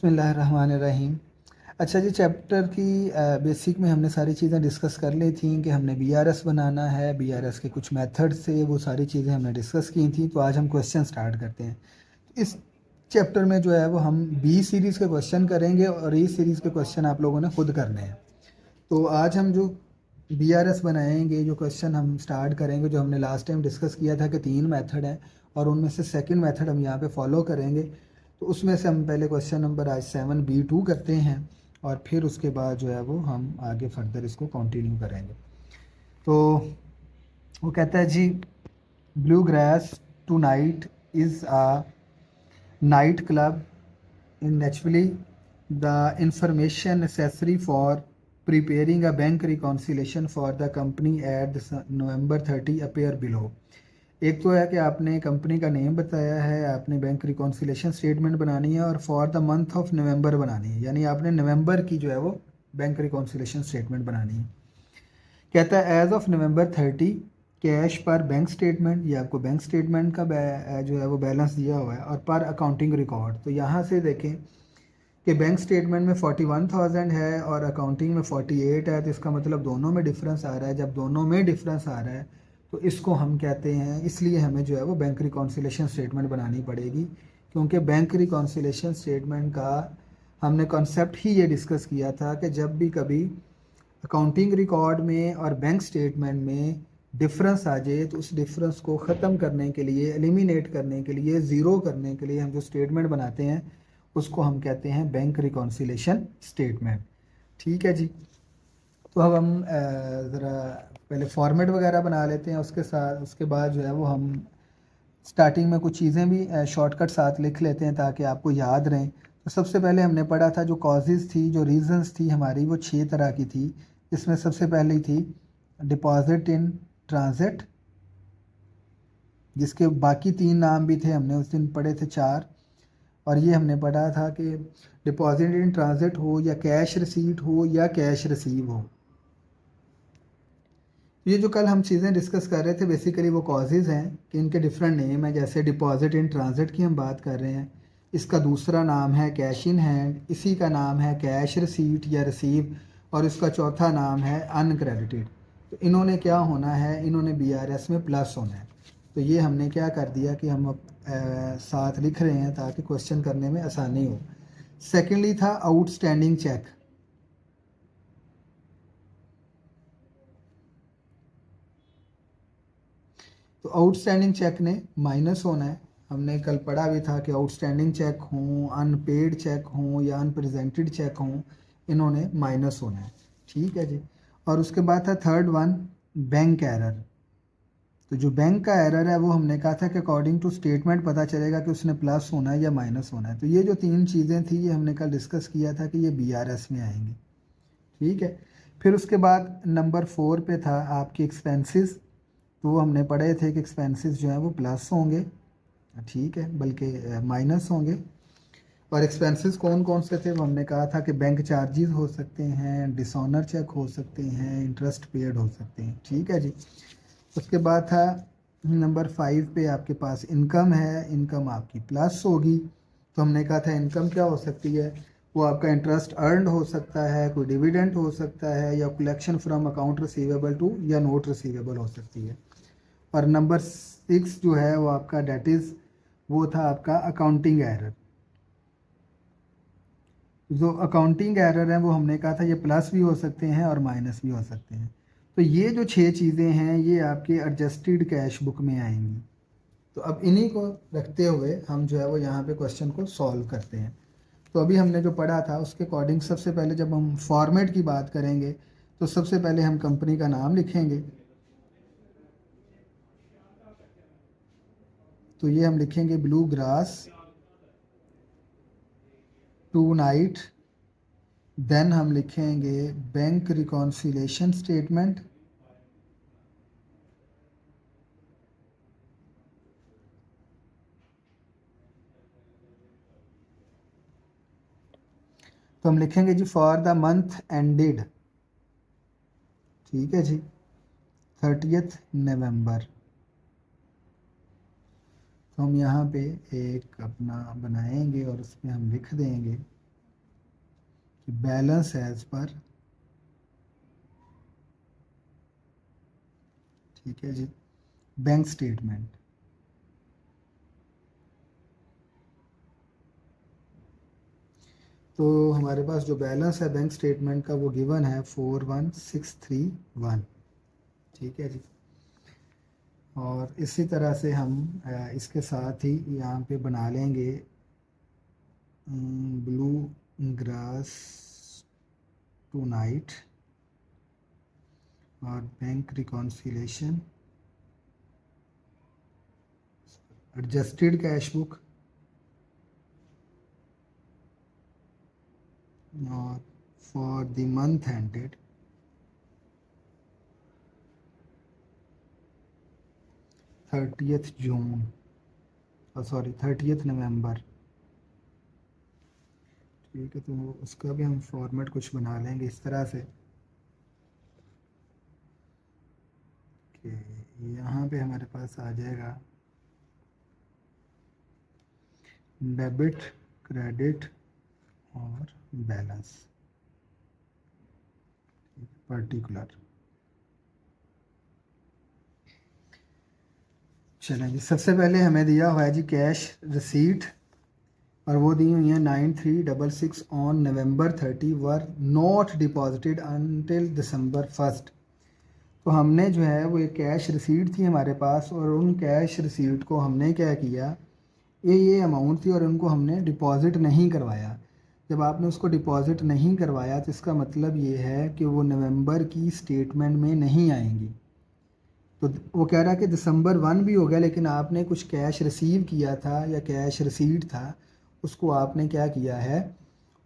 बिस्मिल्लाहिर्रहमानिर्रहीम। अच्छा जी, चैप्टर की बेसिक में हमने सारी चीज़ें डिस्कस कर ली थी कि हमने बीआरएस बनाना है, बीआरएस के कुछ मेथड्स थे, वो सारी चीज़ें हमने डिस्कस की थी। तो आज हम क्वेश्चन स्टार्ट करते हैं। इस चैप्टर में जो है वो हम बी सीरीज़ के क्वेश्चन करेंगे और ई सीरीज़ के क्वेश्चन आप लोगों ने खुद करने हैं। तो आज हम जो बीआरएस बनाएंगे, जो क्वेश्चन हम स्टार्ट करेंगे, जो हमने लास्ट टाइम डिस्कस किया था कि 3 मेथड हैं और उनमें से सेकंड मेथड हम यहाँ पे फॉलो करेंगे। तो उसमें से हम पहले क्वेश्चन नंबर आज 7B2 करते हैं और फिर उसके बाद जो है वो हम आगे फर्दर इसको कंटिन्यू करेंगे। तो वो कहता है जी, blue grass Tonight is a night club in naturally the information necessary for preparing a bank reconciliation for the company at November 30 appear below। एक तो है कि आपने कंपनी का नेम बताया है, आपने बैंक रिकॉन्सिलेशन स्टेटमेंट बनानी है और for the month of November बनानी है, यानी आपने नवंबर की जो है वो बैंक रिकॉन्सिलेशन स्टेटमेंट बनानी है। कहता है एज ऑफ नवंबर 30 कैश पर बैंक स्टेटमेंट, ये आपको बैंक स्टेटमेंट का जो है वो बैलेंस दिया हुआ है और पर अकाउंटिंग रिकॉर्ड। तो यहाँ से देखें कि बैंक स्टेटमेंट में 41,000 है और अकाउंटिंग में 48 है, तो इसका मतलब दोनों में डिफरेंस आ रहा है। जब दोनों में डिफरेंस आ रहा है तो इसको हम कहते हैं, इसलिए हमें जो है वो बैंक रिकॉन्सिलेशन स्टेटमेंट बनानी पड़ेगी, क्योंकि बैंक रिकॉन्सिलेशन स्टेटमेंट का हमने कॉन्सेप्ट ही ये डिस्कस किया था कि जब भी कभी अकाउंटिंग रिकॉर्ड में और बैंक स्टेटमेंट में डिफरेंस आ जाए तो उस डिफरेंस को ख़त्म करने के लिए, एलिमिनेट करने के लिए, ज़ीरो करने के लिए हम जो स्टेटमेंट बनाते हैं उसको हम कहते हैं बैंक रिकॉन्सिलेशन स्टेटमेंट। ठीक है जी। तो अब हम ज़रा पहले फॉर्मेट वगैरह बना लेते हैं, उसके साथ उसके बाद जो है वो हम स्टार्टिंग में कुछ चीज़ें भी शॉर्टकट साथ लिख लेते हैं ताकि आपको याद रहें। तो सबसे पहले हमने पढ़ा था जो कॉजेज़ थी, जो रीज़न्स थी हमारी, वो 6 तरह की थी। इसमें सबसे पहली थी डिपॉजिट इन ट्रांजिट, जिसके बाकी 3 नाम भी थे, हमने उस दिन पढ़े थे 4। और ये हमने पढ़ा था कि डिपॉजिट इन ट्रांजिट हो या कैश रिसीट हो या कैश रिसीव हो। ये जो कल हम चीज़ें डिस्कस कर रहे थे बेसिकली वो कॉजेज़ हैं कि इनके डिफरेंट नेम है। जैसे डिपॉजिट इन ट्रांजिट की हम बात कर रहे हैं, इसका दूसरा नाम है कैश इन हैंड, इसी का नाम है कैश रिसीट या रिसीव, और इसका चौथा नाम है अनक्रेडिटेड। तो इन्होंने क्या होना है, इन्होंने बीआरएस में प्लस होना है। तो ये हमने क्या कर दिया कि हम साथ लिख रहे हैं ताकि क्वेश्चन करने में आसानी हो। सेकेंडली था आउटस्टैंडिंग चेक। तो आउटस्टैंडिंग चेक ने माइनस होना है। हमने कल पढ़ा भी था कि आउटस्टैंडिंग चेक हों, अनपेड चेक हों या अनप्रेजेंटेड चेक हों, इन्होंने माइनस होना है। ठीक है जी। और उसके बाद था थर्ड वन बैंक एरर। तो जो बैंक का एरर है वो हमने कहा था कि अकॉर्डिंग टू स्टेटमेंट पता चलेगा कि उसने प्लस होना है या माइनस होना है। तो ये जो 3 चीज़ें थी ये हमने कल डिस्कस किया था कि ये बीआरएस में आएंगी। ठीक है। फिर उसके बाद नंबर 4 पे था आपकी एक्सपेंसेस। तो वो हमने पढ़े थे कि एक्सपेंसेस जो हैं वो प्लस होंगे, ठीक है, बल्कि माइनस होंगे। और एक्सपेंसेस कौन कौन से थे वो हमने कहा था कि बैंक चार्जेस हो सकते हैं, डिसऑनर चेक हो सकते हैं, इंटरेस्ट पेड हो सकते हैं। ठीक है जी। उसके बाद था नंबर 5 पे आपके पास इनकम है, इनकम आपकी प्लस होगी। तो हमने कहा था इनकम क्या हो सकती है, वो आपका इंटरेस्ट अर्नड हो सकता है, कोई डिविडेंड हो सकता है, या collection from account receivable to या नोट रिसीवेबल हो सकती है। और नंबर 6 जो है वो आपका डेट इज़, वो था आपका अकाउंटिंग एरर। जो अकाउंटिंग एरर है वो हमने कहा था ये प्लस भी हो सकते हैं और माइनस भी हो सकते हैं। तो ये जो 6 चीज़ें हैं ये आपके एडजस्टेड कैश बुक में आएंगी। तो अब इन्हीं को रखते हुए हम जो है वो यहाँ पे क्वेश्चन को सॉल्व करते हैं। तो अभी हमने जो पढ़ा था उसके अकॉर्डिंग सबसे पहले जब हम फॉर्मेट की बात करेंगे तो सबसे पहले हम कंपनी का नाम लिखेंगे। तो ये हम लिखेंगे Blue grass Tonight. Then हम लिखेंगे बैंक रिकॉन्सिलेशन स्टेटमेंट। तो हम लिखेंगे जी फॉर द मंथ एंडेड, ठीक है जी, 30 नवंबर। तो हम यहाँ पे एक अपना बनाएंगे और उसमें हम लिख देंगे कि बैलेंस एज पर, ठीक है जी, बैंक स्टेटमेंट। तो हमारे पास जो बैलेंस है बैंक स्टेटमेंट का वो गिवन है 41631, ठीक है जी। और इसी तरह से हम इसके साथ ही यहाँ पे बना लेंगे ब्लू ग्रास टू नाइट और bank reconciliation, adjusted cash book और for the month ended 30th June, sorry 30th November, ठीक है। तो उसका भी हम फॉर्मेट कुछ बना लेंगे इस तरह से कि यहाँ पे हमारे पास आ जाएगा डेबिट, क्रेडिट और बैलेंस पर्टिकुलर। चलें जी, सबसे पहले हमें दिया हुआ है जी कैश रिसीट, और वो दी हुई है 9366 on November 30 were not deposited until December 1। तो हमने जो है वो एक कैश रिसीट थी हमारे पास, और उन कैश रिसीट को हमने क्या किया, ये अमाउंट थी और उनको हमने डिपॉज़िट नहीं करवाया। जब आपने उसको डिपॉज़िट नहीं करवाया तो इसका मतलब ये है कि वो नवंबर की स्टेटमेंट में नहीं आएंगी। तो वो कह रहा है कि दिसंबर 1 भी हो गया, लेकिन आपने कुछ कैश रिसीव किया था या कैश रिसीट था, उसको आपने क्या किया है,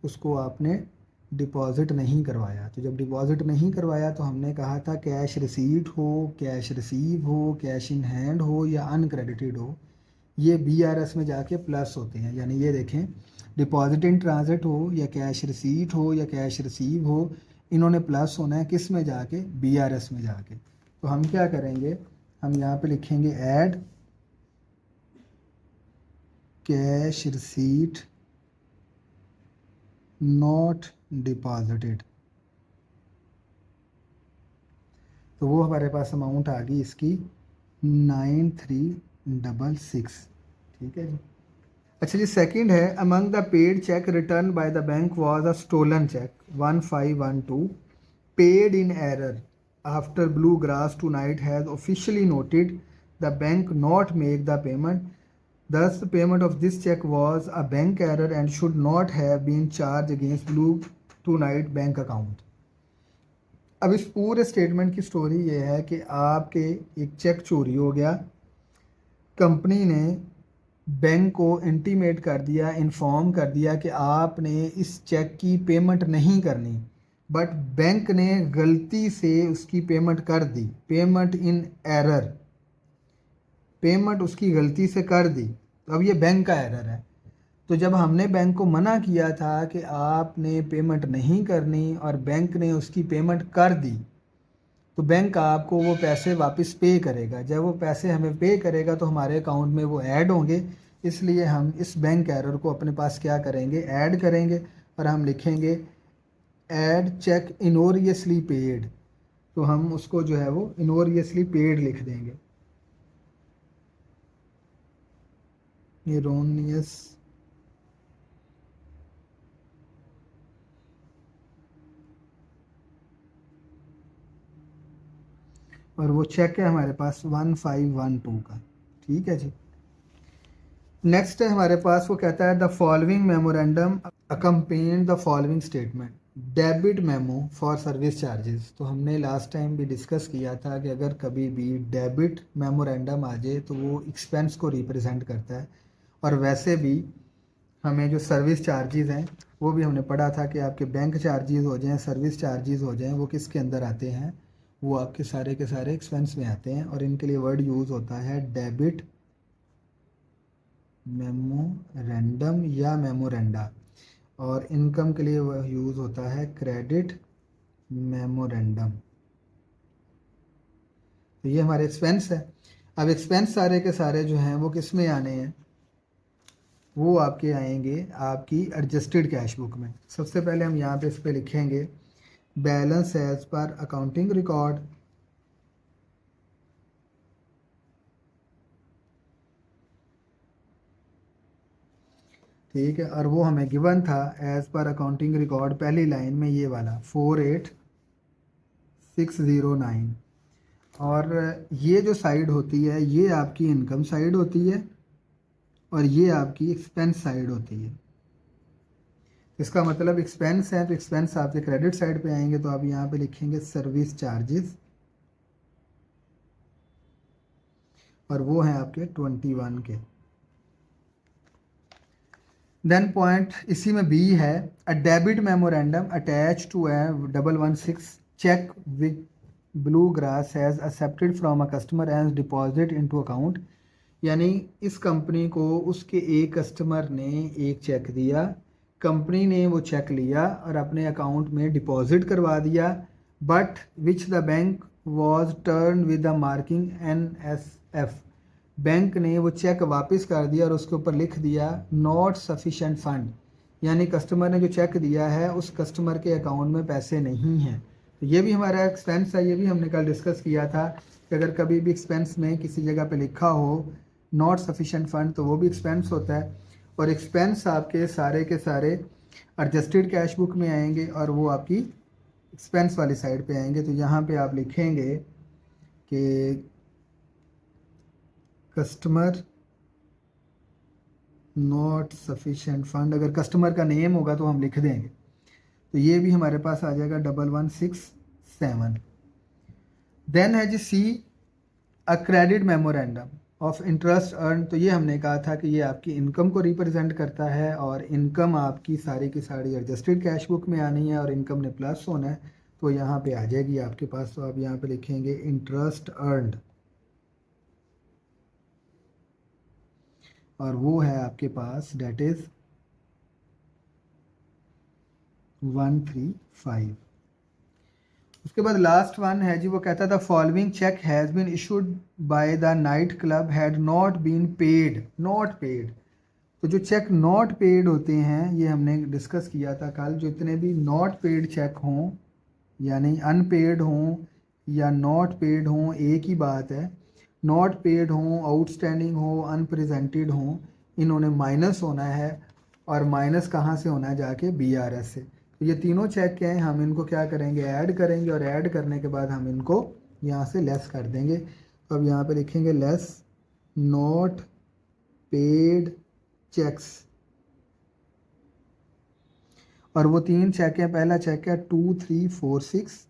उसको आपने डिपॉज़िट नहीं करवाया। तो जब डिपॉज़िट नहीं करवाया तो हमने कहा था कैश रिसीट हो, कैश रिसीव हो, कैश इन हैंड हो या अनक्रेडिटेड हो, ये BRS में जाके प्लस होते हैं। यानी ये देखें, डिपॉजिट इन ट्रांजिट हो या कैश रिसीट हो या कैश रिसीव हो, इन्होंने प्लस होना है किस में जाके, BRS में जाके। तो हम क्या करेंगे, हम यहाँ पे लिखेंगे add cash receipt not deposited. तो वो हमारे पास अमाउंट आ गई इसकी 9366, ठीक है जी। अच्छा जी, सेकंड है among the paid cheque return by the bank was a stolen cheque 1512 paid in error after Blue grass Tonight has officially noted the bank not make the payment, thus the payment of this check was a bank error and should not have been charged against blue to night bank account. अब इस पूरे statement की story ये है कि आपके एक check चोरी हो गया, कंपनी ने बैंक को इंटीमेट कर दिया, इन्फॉर्म कर दिया कि आपने इस चेक की पेमेंट नहीं करनी, बट बैंक ने गलती से उसकी पेमेंट कर दी, पेमेंट इन एरर, पेमेंट उसकी गलती से कर दी। तो अब ये बैंक का एरर है। तो जब हमने बैंक को मना किया था कि आपने पेमेंट नहीं करनी और बैंक ने उसकी पेमेंट कर दी, तो बैंक आपको वो पैसे वापस पे करेगा। जब वो पैसे हमें पे करेगा तो हमारे अकाउंट में वो ऐड होंगे। इसलिए हम इस बैंक एरर को अपने पास क्या करेंगे, ऐड करेंगे, और हम लिखेंगे ऐड चेक इनोरियसली पेड। तो हम उसको जो है वो इनोरियसली पेड लिख देंगे, इरोनियस और वो चेक है हमारे पास 1512 का, ठीक है जी। नेक्स्ट है हमारे पास, वो कहता है the following memorandum accompanied the following statement debit memo for service charges. तो हमने लास्ट टाइम भी डिस्कस किया था कि अगर कभी भी डेबिट मेमोरेंडम आ जाए तो वो एक्सपेंस को रिप्रेजेंट करता है। और वैसे भी हमें जो सर्विस चार्जेस हैं वो भी हमने पढ़ा था कि आपके बैंक चार्जेस हो जाएं, सर्विस चार्जेस हो जाएं, वो किसके अंदर आते हैं, वो आपके सारे के सारे एक्सपेंस में आते हैं। और इनके लिए वर्ड यूज़ होता है डेबिट मेमोरेंडम या मेमोरेंडा, और इनकम के लिए वह यूज़ होता है क्रेडिट मेमोरेंडम। तो ये हमारे एक्सपेंस है। अब एक्सपेंस सारे के सारे जो हैं वो किस में आने हैं, वो आपके आएंगे आपकी एडजस्टेड कैश बुक में। सबसे पहले हम यहाँ पे इस पे लिखेंगे balance as per accounting record, ठीक है, और वो हमें गिवन था एज पर अकाउंटिंग रिकॉर्ड पहली लाइन में ये वाला 48609। और ये जो साइड होती है ये आपकी इनकम साइड होती है और ये आपकी एक्सपेंस साइड होती है। इसका मतलब एक्सपेंस है तो एक्सपेंस आपके क्रेडिट साइड पे आएंगे, तो आप यहाँ पे लिखेंगे सर्विस चार्जेस और वो हैं आपके 21 के। देन पॉइंट इसी में बी है, a debit memorandum attach to a 116 cheque with Blue Grass has accepted from a customer as deposit into account. यानी इस कंपनी को उसके एक कस्टमर ने एक चेक दिया, कंपनी ने वो चेक लिया और अपने अकाउंट में डिपॉजिट करवा दिया, but which the bank was turn with the marking NSF। Bank ने वो चेक वापस कर दिया और उसके ऊपर लिख दिया नॉट सफिशेंट फंड, यानी कस्टमर ने जो चेक दिया है उस कस्टमर के अकाउंट में पैसे नहीं हैं। तो ये भी हमारा एक्सपेंस है, ये भी हमने कल डिस्कस किया था कि अगर कभी भी एक्सपेंस में किसी जगह पे लिखा हो नॉट सफिशेंट फंड तो वो भी एक्सपेंस होता है। और एक्सपेंस आपके सारे के सारे एडजस्टेड कैश बुक में आएंगे और वो आपकी एक्सपेंस वाली साइड पे आएंगे। तो यहाँ पे आप लिखेंगे कि कस्टमर नॉट सफिशेंट फंड, अगर कस्टमर का नेम होगा तो हम लिख देंगे, तो ये भी हमारे पास आ जाएगा 1167। देन है जी सी, a credit memorandum of interest earned. तो ये हमने कहा था कि ये आपकी इनकम को रिप्रेजेंट करता है और इनकम आपकी सारी की सारी एडजस्टेड कैश बुक में आनी है और इनकम ने प्लस होना है, तो यहाँ पे आ जाएगी आपके पास। तो आप यहाँ पे लिखेंगे इंटरेस्ट अर्नड और वो है आपके पास डेट इज 135। उसके बाद लास्ट वन है जी, वो कहता था following cheque has been issued by the night club had not been paid, not paid. तो जो चेक नॉट पेड होते हैं ये हमने डिस्कस किया था कल, जो इतने भी नॉट पेड चेक हों यानी अनपेड हों या नॉट पेड हों एक ही बात है, नॉट पेड हों, आउटस्टैंडिंग हो, अनप्रेजेंटेड हों, इन्होंने माइनस होना है और माइनस कहाँ से होना है, जाके BRS से। तो ये तीनों चेक हैं, हम इनको क्या करेंगे, ऐड करेंगे और ऐड करने के बाद हम इनको यहाँ से लेस कर देंगे। तो अब यहाँ पे लिखेंगे लेस नॉट पेड चेक्स और वो तीन चेक हैं, पहला चेक है 2346,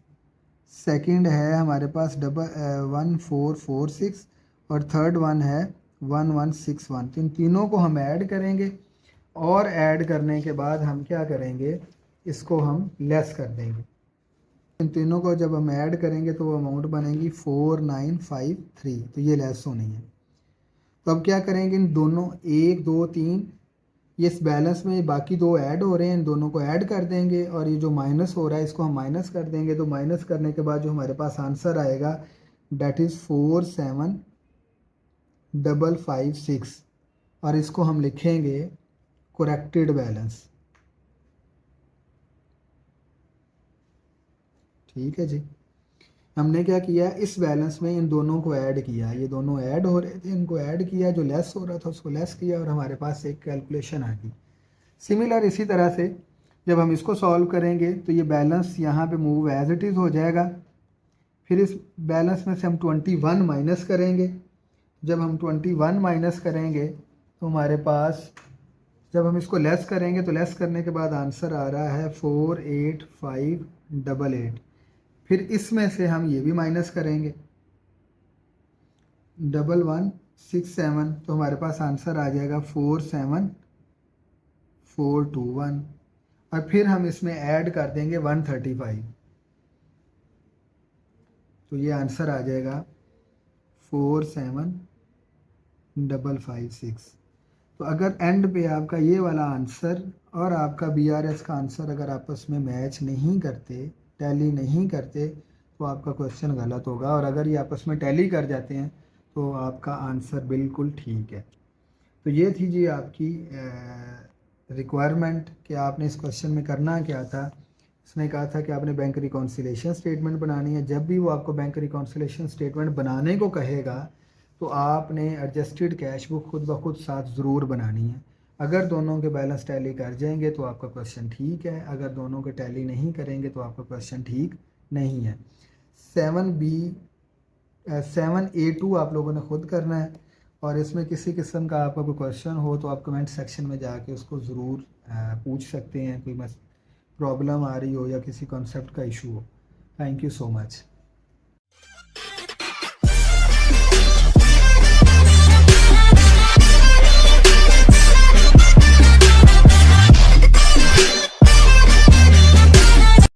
सेकंड है हमारे पास 1446 और थर्ड वन है 1161। तो इन तीनों को हम ऐड करेंगे और ऐड करने के बाद हम क्या करेंगे, इसको हम लेस कर देंगे। इन तीनों को जब हम ऐड करेंगे तो वो अमाउंट बनेगी 4953, तो ये लेस होनी है। तो अब क्या करेंगे, इन दोनों 1 2 3 ये इस बैलेंस में बाकी दो ऐड हो रहे हैं, इन दोनों को ऐड कर देंगे और ये जो माइनस हो रहा है इसको हम माइनस कर देंगे। तो माइनस करने के बाद जो हमारे पास आंसर आएगा डेट इज़ 47556 और इसको हम लिखेंगे करेक्टेड बैलेंस। ठीक है जी, हमने क्या किया, इस बैलेंस में इन दोनों को ऐड किया, ये दोनों ऐड हो रहे थे इनको ऐड किया, जो लेस हो रहा था उसको लेस किया और हमारे पास एक कैलकुलेशन आ गई। सिमिलर इसी तरह से जब हम इसको सॉल्व करेंगे तो ये बैलेंस यहाँ पे मूव एज इट इज़ हो जाएगा। फिर इस बैलेंस में से हम 21 माइनस करेंगे, जब हम 21 माइनस करेंगे तो हमारे पास, जब हम इसको लेस करेंगे तो लेस करने के बाद आंसर आ रहा है 48588। फिर इसमें से हम ये भी माइनस करेंगे 1167, तो हमारे पास आंसर आ जाएगा 47421 और फिर हम इसमें ऐड कर देंगे 135, तो ये आंसर आ जाएगा 47556। तो अगर एंड पे आपका ये वाला आंसर और आपका BRS का आंसर अगर आपस में मैच नहीं करते, टैली नहीं करते, तो आपका क्वेश्चन गलत होगा, और अगर ये आपस में टैली कर जाते हैं तो आपका आंसर बिल्कुल ठीक है। तो ये थी जी आपकी रिक्वायरमेंट कि आपने इस क्वेश्चन में करना क्या था। इसने कहा था कि आपने बैंक रिकॉन्सिलेशन स्टेटमेंट बनानी है। जब भी वो आपको बैंक रिकॉन्सिलेशन स्टेटमेंट बनाने को कहेगा तो आपने एडजस्टेड कैश बुक खुद ब खुद साथ ज़रूर बनानी है। अगर दोनों के बैलेंस टैली कर जाएंगे तो आपका क्वेश्चन ठीक है, अगर दोनों के टैली नहीं करेंगे तो आपका क्वेश्चन ठीक नहीं है। 7A2 आप लोगों ने खुद करना है, और इसमें किसी किस्म का आपका कोई क्वेश्चन हो तो आप कमेंट सेक्शन में जाके उसको ज़रूर पूछ सकते हैं, कोई प्रॉब्लम आ रही हो या किसी कॉन्सेप्ट का इशू हो। Thank you so much.